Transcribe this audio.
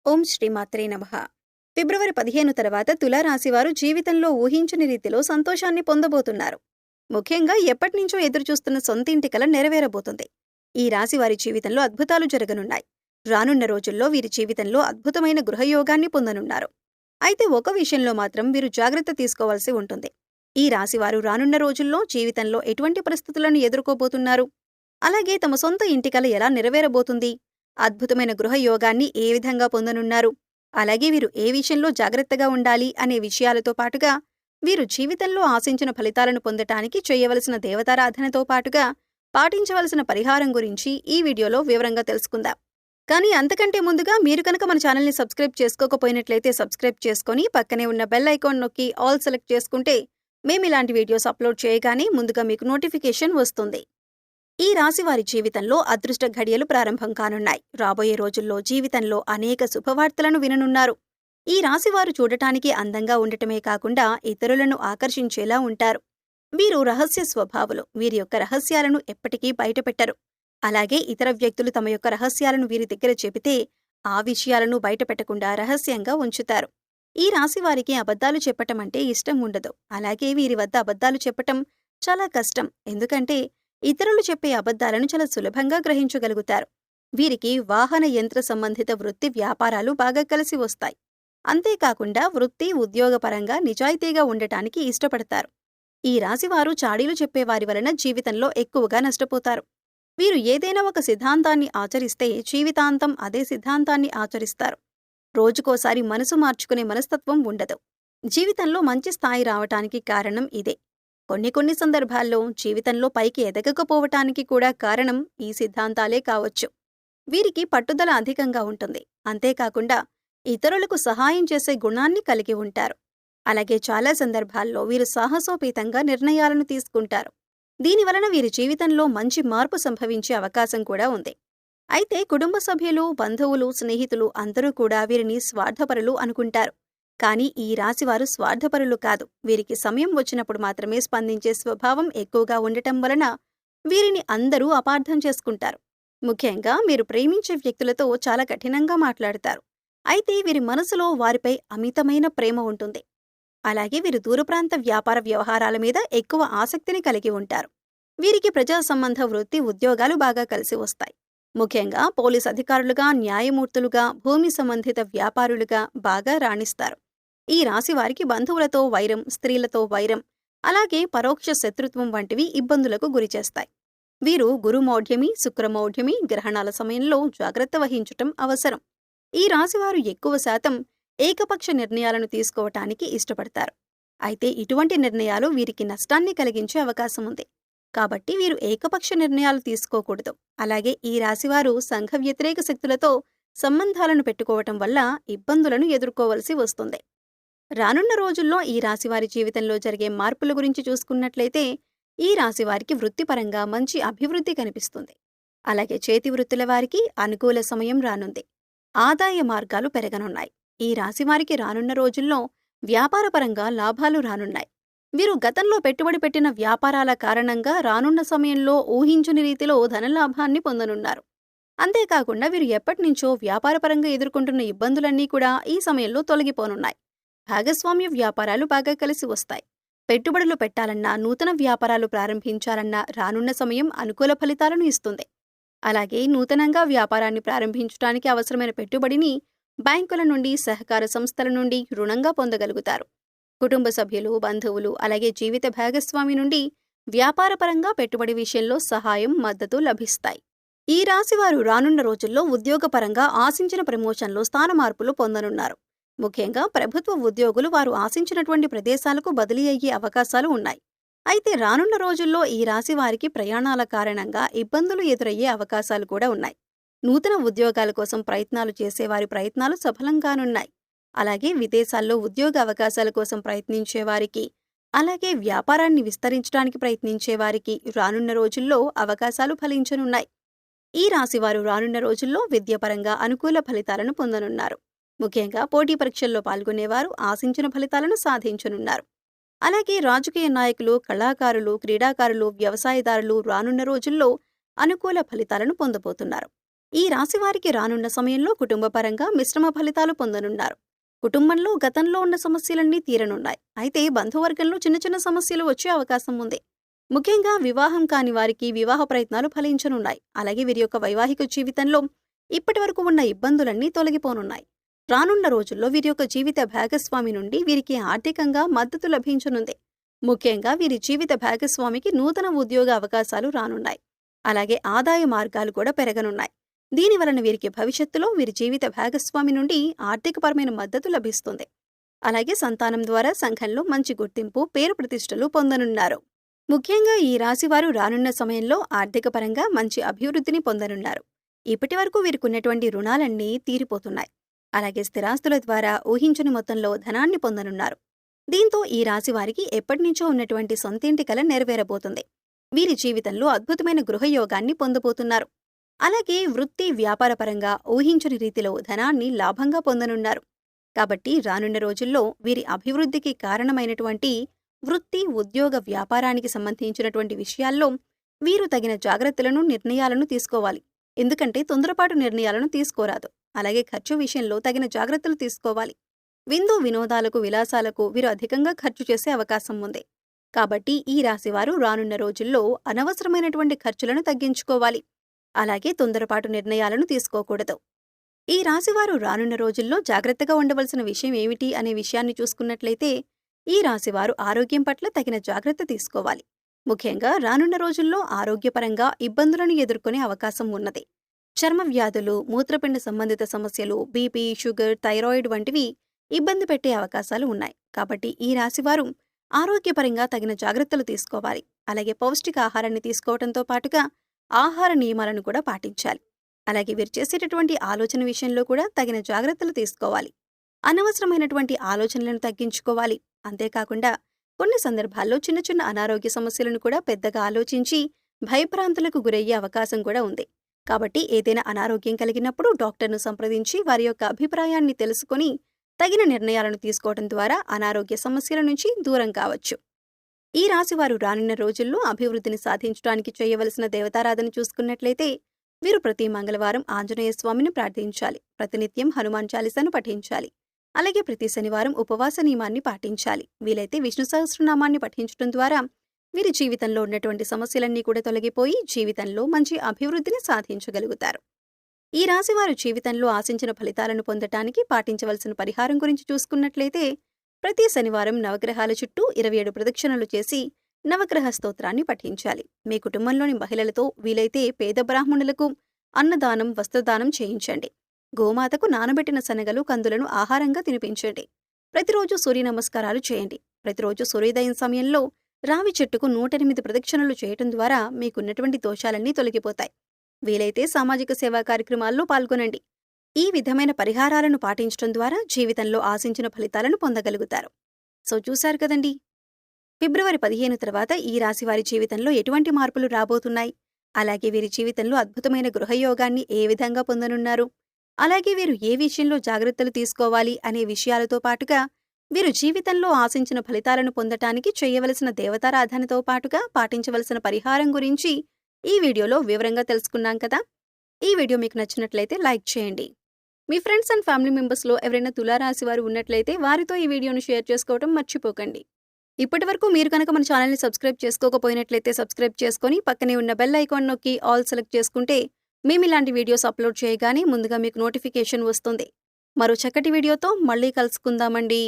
ఓం శ్రీమాత్రే నమః. ఫిబ్రవరి 15 తర్వాత తులారాశివారు జీవితంలో ఊహించని రీతిలో సంతోషాన్ని పొందబోతున్నారు. ముఖ్యంగా ఎప్పటినుంచో ఎదురుచూస్తున్న సొంతింటి కల నెరవేరబోతుంది. ఈ రాశివారి జీవితంలో అద్భుతాలు జరగనున్నాయి. రానున్న రోజుల్లో వీరి జీవితంలో అద్భుతమైన గృహయోగాన్ని పొందనున్నారు. అయితే ఒక విషయంలో మాత్రం వీరు జాగ్రత్త తీసుకోవాల్సి ఉంటుంది. ఈ రాశివారు రానున్న రోజుల్లో జీవితంలో ఎటువంటి పరిస్థితులను ఎదుర్కోబోతున్నారు, అలాగే తమ సొంత ఇంటి కల ఎలా నెరవేరబోతుంది, అద్భుతమైన గృహయోగాన్ని ఏ విధంగా పొందనున్నారు, అలాగే వీరు ఏ విషయంలో జాగ్రత్తగా ఉండాలి అనే విషయాలతో పాటుగా వీరు జీవితంలో ఆశించిన ఫలితాలను పొందటానికి చేయవలసిన దేవతారాధనతో పాటుగా పాటించవలసిన పరిహారం గురించి ఈ వీడియోలో వివరంగా తెలుసుకుందాం. కానీ అంతకంటే ముందుగా మీరు కనుక మన ఛానల్ని సబ్స్క్రైబ్ చేసుకోకపోయినట్లయితే సబ్స్క్రైబ్ చేసుకొని పక్కనే ఉన్న బెల్ ఐకాన్ నొక్కి ఆల్ సెలెక్ట్ చేసుకుంటే మేము ఇలాంటి వీడియోస్ అప్లోడ్ చేయగానే ముందుగా మీకు నోటిఫికేషన్ వస్తుంది. ఈ రాశివారి జీవితంలో అదృష్ట ఘడియలు ప్రారంభం కానున్నాయి. రాబోయే రోజుల్లో జీవితంలో అనేక శుభవార్తలను విననున్నారు. ఈ రాశివారు చూడటానికి అందంగా ఉండటమే కాకుండా ఇతరులను ఆకర్షించేలా ఉంటారు. వీరు రహస్య స్వభావులు. వీరి యొక్క రహస్యాలను ఎప్పటికీ బయటపెట్టరు. అలాగే ఇతర వ్యక్తులు తమ యొక్క రహస్యాలను వీరి దగ్గర చెబితే ఆ విషయాలను బయటపెట్టకుండా రహస్యంగా ఉంచుతారు. ఈ రాశివారికి అబద్ధాలు చెప్పటం అంటే ఇష్టం ఉండదు. అలాగే వీరి వద్ద అబద్ధాలు చెప్పటం చాలా కష్టం. ఎందుకంటే ఇతరులు చెప్పే అబద్ధాలను చాలా సులభంగా గ్రహించగలుగుతారు. వీరికి వాహన యంత్ర సంబంధిత వృత్తి వ్యాపారాలు బాగా కలిసి వస్తాయి. అంతేకాకుండా వృత్తి ఉద్యోగపరంగా నిజాయితీగా ఉండటానికి ఇష్టపడతారు. ఈ రాశివారు చాడీలు చెప్పేవారి వలన జీవితంలో ఎక్కువగా నష్టపోతారు. వీరు ఏదైనా ఒక సిద్ధాంతాన్ని ఆచరిస్తే జీవితాంతం అదే సిద్ధాంతాన్ని ఆచరిస్తారు. రోజుకోసారి మనసు మార్చుకునే మనస్తత్వం ఉండదు. జీవితంలో మంచి స్థాయి రావటానికి కారణం ఇదే. కొన్ని సందర్భాల్లో జీవితంలో పైకి ఎదగకపోవటానికి కూడా కారణం ఈ సిద్ధాంతాలే కావచ్చు. వీరికి పట్టుదల అధికంగా ఉంటుంది. అంతేకాకుండా ఇతరులకు సహాయం చేసే గుణాన్ని కలిగి ఉంటారు. అలాగే చాలా సందర్భాల్లో వీరు సాహసోపేతంగా నిర్ణయాలను తీసుకుంటారు. దీనివలన వీరి జీవితంలో మంచి మార్పు సంభవించే అవకాశం కూడా ఉంది. అయితే కుటుంబ సభ్యులు, బంధువులు, స్నేహితులు అందరూ కూడా వీరిని స్వార్థపరులు అనుకుంటారు. కానీ ఈ రాశివారు స్వార్థపరులు కాదు. వీరికి సమయం వచ్చినప్పుడు మాత్రమే స్పందించే స్వభావం ఎక్కువగా ఉండటం వలన వీరిని అందరూ అపార్థం చేసుకుంటారు. ముఖ్యంగా మీరు ప్రేమించే వ్యక్తులతో చాలా కఠినంగా మాట్లాడతారు. అయితే వీరి మనసులో వారిపై అమితమైన ప్రేమ ఉంటుంది. అలాగే వీరు దూరప్రాంత వ్యాపార వ్యవహారాల మీద ఎక్కువ ఆసక్తిని కలిగి ఉంటారు. వీరికి ప్రజా సంబంధ వృత్తి ఉద్యోగాలు బాగా కలిసి వస్తాయి. ముఖ్యంగా పోలీస్ అధికారులుగా, న్యాయమూర్తులుగా, భూమి సంబంధిత వ్యాపారులుగా బాగా రాణిస్తారు. ఈ రాశివారికి బంధువులతో వైరం, స్త్రీలతో వైరం, అలాగే పరోక్ష శత్రుత్వం వంటివి ఇబ్బందులకు గురిచేస్తాయి. వీరు గురుమౌఢ్యమి, శుక్రమౌఢ్యమి గ్రహణాల సమయంలో జాగ్రత్త వహించటం అవసరం. ఈ రాశివారు ఎక్కువ శాతం ఏకపక్ష నిర్ణయాలను తీసుకోవటానికి ఇష్టపడతారు. అయితే ఇటువంటి నిర్ణయాలు వీరికి నష్టాన్ని కలిగించే అవకాశం ఉంది. కాబట్టి వీరు ఏకపక్ష నిర్ణయాలు తీసుకోకూడదు. అలాగే ఈ రాశివారు సంఘ వ్యతిరేక శక్తులతో సంబంధాలను పెట్టుకోవటం వల్ల ఇబ్బందులను ఎదుర్కోవలసి వస్తుంది. రానున్న రోజుల్లో ఈ రాశివారి జీవితంలో జరిగే మార్పుల గురించి చూసుకున్నట్లయితే ఈ రాశివారికి వృత్తిపరంగా మంచి అభివృద్ధి కనిపిస్తుంది. అలాగే చేతి వృత్తుల వారికి అనుకూల సమయం రానుంది. ఆదాయ మార్గాలు పెరగనున్నాయి. ఈ రాశివారికి రానున్న రోజుల్లో వ్యాపారపరంగా లాభాలు రానున్నాయి. వీరు గతంలో పెట్టుబడి పెట్టిన వ్యాపారాల కారణంగా రానున్న సమయంలో ఊహించని రీతిలో ధనలాభాన్ని పొందనున్నారు. అంతేకాకుండా వీరు ఎప్పటినుంచో వ్యాపారపరంగా ఎదుర్కొంటున్న ఇబ్బందులన్నీ కూడా ఈ సమయంలో తొలగిపోనున్నాయి. భాగస్వామ్య వ్యాపారాలు బాగా కలిసి వస్తాయి. పెట్టుబడులు పెట్టాలన్నా, నూతన వ్యాపారాలు ప్రారంభించాలన్నా రానున్న సమయం అనుకూల ఫలితాలను ఇస్తుంది. అలాగే నూతనంగా వ్యాపారాన్ని ప్రారంభించడానికి అవసరమైన పెట్టుబడిని బ్యాంకుల నుండి, సహకార సంస్థల నుండి రుణంగా పొందగలుగుతారు. కుటుంబ సభ్యులు, బంధువులు, అలాగే జీవిత భాగస్వామి నుండి వ్యాపారపరంగా పెట్టుబడి విషయంలో సహాయం, మద్దతు లభిస్తాయి. ఈ రాశివారు రానున్న రోజుల్లో ఉద్యోగపరంగా ఆశించిన ప్రమోషన్లు, స్థాన మార్పులు పొందనున్నారు. ముఖ్యంగా ప్రభుత్వ ఉద్యోగులు వారు ఆశించినటువంటి ప్రదేశాలకు బదిలీ అయ్యే అవకాశాలు ఉన్నాయి. అయితే రానున్న రోజుల్లో ఈ రాశివారికి ప్రయాణాల కారణంగా ఇబ్బందులు ఎదురయ్యే అవకాశాలు కూడా ఉన్నాయి. నూతన ఉద్యోగాల కోసం ప్రయత్నాలు చేసేవారి ప్రయత్నాలు సఫలంగానున్నాయి. అలాగే విదేశాల్లో ఉద్యోగ అవకాశాల కోసం ప్రయత్నించేవారికి, అలాగే వ్యాపారాన్ని విస్తరించడానికి ప్రయత్నించేవారికి రానున్న రోజుల్లో అవకాశాలు ఫలించనున్నాయి. ఈ రాశివారు రానున్న రోజుల్లో విద్యపరంగా అనుకూల ఫలితాలను పొందనున్నారు. ముఖ్యంగా పోటీ పరీక్షల్లో పాల్గొనేవారు ఆశించిన ఫలితాలను సాధించనున్నారు. అలాగే రాజకీయ నాయకులు, కళాకారులు, క్రీడాకారులు, వ్యవసాయదారులు రానున్న రోజుల్లో అనుకూల ఫలితాలను పొందబోతున్నారు. ఈ రాశి వారికి రానున్న సమయంలో కుటుంబపరంగా మిశ్రమ ఫలితాలు పొందనున్నారు. కుటుంబంలో గతంలో ఉన్న సమస్యలన్నీ తీరనున్నాయి. అయితే బంధువర్గంలో చిన్న చిన్న సమస్యలు వచ్చే అవకాశం ఉంది. ముఖ్యంగా వివాహం కాని వారికి వివాహ ప్రయత్నాలు ఫలించనున్నాయి. అలాగే వీరి యొక్క వైవాహిక జీవితంలో ఇప్పటివరకు ఉన్న ఇబ్బందులన్నీ తొలగిపోనున్నాయి. రానున్న రోజుల్లో వీరి యొక్క జీవిత భాగస్వామి నుండి వీరికి ఆర్థికంగా మద్దతు లభించనుంది. ముఖ్యంగా వీరి జీవిత భాగస్వామికి నూతన ఉద్యోగ అవకాశాలు రానున్నాయి. అలాగే ఆదాయ మార్గాలు కూడా పెరగనున్నాయి. దీని వలన వీరికి భవిష్యత్తులో వీరి జీవిత భాగస్వామి నుండి ఆర్థికపరమైన మద్దతు లభిస్తుంది. అలాగే సంతానం ద్వారా సంఘంలో మంచి గుర్తింపు, పేరు ప్రతిష్టలు పొందనున్నారు. ముఖ్యంగా ఈ రాశివారు రానున్న సమయంలో ఆర్థికపరంగా మంచి అభివృద్ధిని పొందనున్నారు. ఇప్పటివరకు వీరికున్నటువంటి రుణాలన్నీ తీరిపోతున్నాయి. అలాగే స్థిరాస్తుల ద్వారా ఊహించని మొత్తంలో ధనాన్ని పొందనున్నారు. దీంతో ఈ రాశివారికి ఎప్పటినుంచో ఉన్నటువంటి సొంతింటి కల నెరవేరబోతుంది. వీరి జీవితంలో అద్భుతమైన గృహయోగాన్ని పొందబోతున్నారు. అలాగే వృత్తి వ్యాపారపరంగా ఊహించని రీతిలో ధనాన్ని లాభంగా పొందనున్నారు. కాబట్టి రానున్న రోజుల్లో వీరి అభివృద్ధికి కారణమైనటువంటి వృత్తి, ఉద్యోగ, వ్యాపారానికి సంబంధించినటువంటి విషయాల్లో వీరు తగిన జాగ్రత్తలను, నిర్ణయాలను తీసుకోవాలి. ఎందుకంటే తొందరపాటు నిర్ణయాలను తీసుకోరాదు. అలాగే ఖర్చు విషయంలో తగిన జాగ్రత్తలు తీసుకోవాలి. విందు వినోదాలకు, విలాసాలకు వీరు అధికంగా ఖర్చు చేసే అవకాశం ఉంది. కాబట్టి ఈ రాశివారు రానున్న రోజుల్లో అనవసరమైనటువంటి ఖర్చులను తగ్గించుకోవాలి. అలాగే తొందరపాటు నిర్ణయాలను తీసుకోకూడదు. ఈ రాశివారు రానున్న రోజుల్లో జాగ్రత్తగా ఉండవలసిన విషయం ఏమిటి అనే విషయాన్ని చూసుకున్నట్లయితే ఈ రాశివారు ఆరోగ్యం పట్ల తగిన జాగ్రత్త తీసుకోవాలి. ముఖ్యంగా రానున్న రోజుల్లో ఆరోగ్యపరంగా ఇబ్బందులను ఎదుర్కొనే అవకాశం ఉన్నది. చర్మ వ్యాధులు, మూత్రపిండ సంబంధిత సమస్యలు, బీపీ, షుగర్, థైరాయిడ్ వంటివి ఇబ్బంది పెట్టే అవకాశాలు ఉన్నాయి. కాబట్టి ఈ రాశివారు ఆరోగ్యపరంగా తగిన జాగ్రత్తలు తీసుకోవాలి. అలాగే పౌష్టిక ఆహారాన్ని తీసుకోవడంతో పాటుగా ఆహార నియమాలను కూడా పాటించాలి. అలాగే వీరు చేసేటటువంటి ఆలోచన విషయంలో కూడా తగిన జాగ్రత్తలు తీసుకోవాలి. అనవసరమైనటువంటి ఆలోచనలను తగ్గించుకోవాలి. అంతేకాకుండా కొన్ని సందర్భాల్లో చిన్న చిన్న అనారోగ్య సమస్యలను కూడా పెద్దగా ఆలోచించి భయభ్రాంతులకు గురయ్యే అవకాశం కూడా ఉంది. కాబట్టి ఏదైనా అనారోగ్యం కలిగినప్పుడు డాక్టర్ను సంప్రదించి వారి యొక్క అభిప్రాయాన్ని తెలుసుకొని తగిన నిర్ణయాలను తీసుకోవడం ద్వారా అనారోగ్య సమస్యల నుంచి దూరం కావచ్చు. ఈ రాశివారు రానున్న రోజుల్లో అభివృద్ధిని సాధించడానికి చేయవలసిన దేవతారాధన చూసుకున్నట్లయితే వీరు ప్రతి మంగళవారం ఆంజనేయ స్వామిని ప్రార్థించాలి. ప్రతినిత్యం హనుమాన్ చాలీసాను పఠించాలి. అలాగే ప్రతి శనివారం ఉపవాస నియమాన్ని పాటించాలి. వీలైతే విష్ణు సహస్రనామాన్ని పఠించడం ద్వారా వీరి జీవితంలో ఉన్నటువంటి సమస్యలన్నీ కూడా తొలగిపోయి జీవితంలో మంచి అభివృద్ధిని సాధించగలుగుతారు. ఈ రాశివారు జీవితంలో ఆశించిన ఫలితాలను పొందటానికి పాటించవలసిన పరిహారం గురించి చూసుకున్నట్లయితే ప్రతి శనివారం నవగ్రహాల చుట్టూ 27 ప్రదక్షిణలు చేసి నవగ్రహ స్తోత్రాన్ని పఠించాలి. మీ కుటుంబంలోని మహిళలతో వీలైతే పేద బ్రాహ్మణులకు అన్నదానం, వస్త్రదానం చేయించండి. గోమాతకు నానబెట్టిన శనగలు, కందులను ఆహారంగా తినిపించండి. ప్రతిరోజు సూర్య నమస్కారాలు చేయండి. ప్రతిరోజు సూర్యోదయం సమయంలో రావి చెట్టుకు 108 ప్రదక్షిణలు చేయటం ద్వారా మీకున్నటువంటి దోషాలన్నీ తొలగిపోతాయి. వీలైతే సామాజిక సేవా కార్యక్రమాల్లో పాల్గొనండి. ఈ విధమైన పరిహారాలను పాటించడం ద్వారా జీవితంలో ఆశించిన ఫలితాలను పొందగలుగుతారు. సో చూశారు కదండి, ఫిబ్రవరి 15 తర్వాత ఈ రాశివారి జీవితంలో ఎటువంటి మార్పులు రాబోతున్నాయి, అలాగే వీరి జీవితంలో అద్భుతమైన గృహయోగాన్ని ఏ విధంగా పొందనున్నారు, అలాగే వీరు ఏ విషయంలో జాగ్రత్తలు తీసుకోవాలి అనే విషయాలతో పాటుగా వీరు జీవితంలో ఆశించిన ఫలితాలను పొందటానికి చేయవలసిన దేవతారాధనతో పాటుగా పాటించవలసిన పరిహారం గురించి ఈ వీడియోలో వివరంగా తెలుసుకున్నాం కదా. ఈ వీడియో మీకు నచ్చినట్లయితే లైక్ చేయండి. మీ ఫ్రెండ్స్ అండ్ ఫ్యామిలీ మెంబర్స్లో ఎవరైనా తులారాశి వారు ఉన్నట్లయితే వారితో ఈ వీడియోను షేర్ చేసుకోవడం మర్చిపోకండి. ఇప్పటివరకు మీరు కనుక మన ఛానల్ని సబ్స్క్రైబ్ చేసుకోకపోయినట్లయితే సబ్స్క్రైబ్ చేసుకొని పక్కనే ఉన్న బెల్ ఐకాన్ నొక్కి ఆల్ సెలెక్ట్ చేసుకుంటే మేము ఇలాంటి వీడియోస్ అప్లోడ్ చేయగానే ముందుగా మీకు నోటిఫికేషన్ వస్తుంది. మరో చక్కటి వీడియోతో మళ్ళీ కలుసుకుందామండి.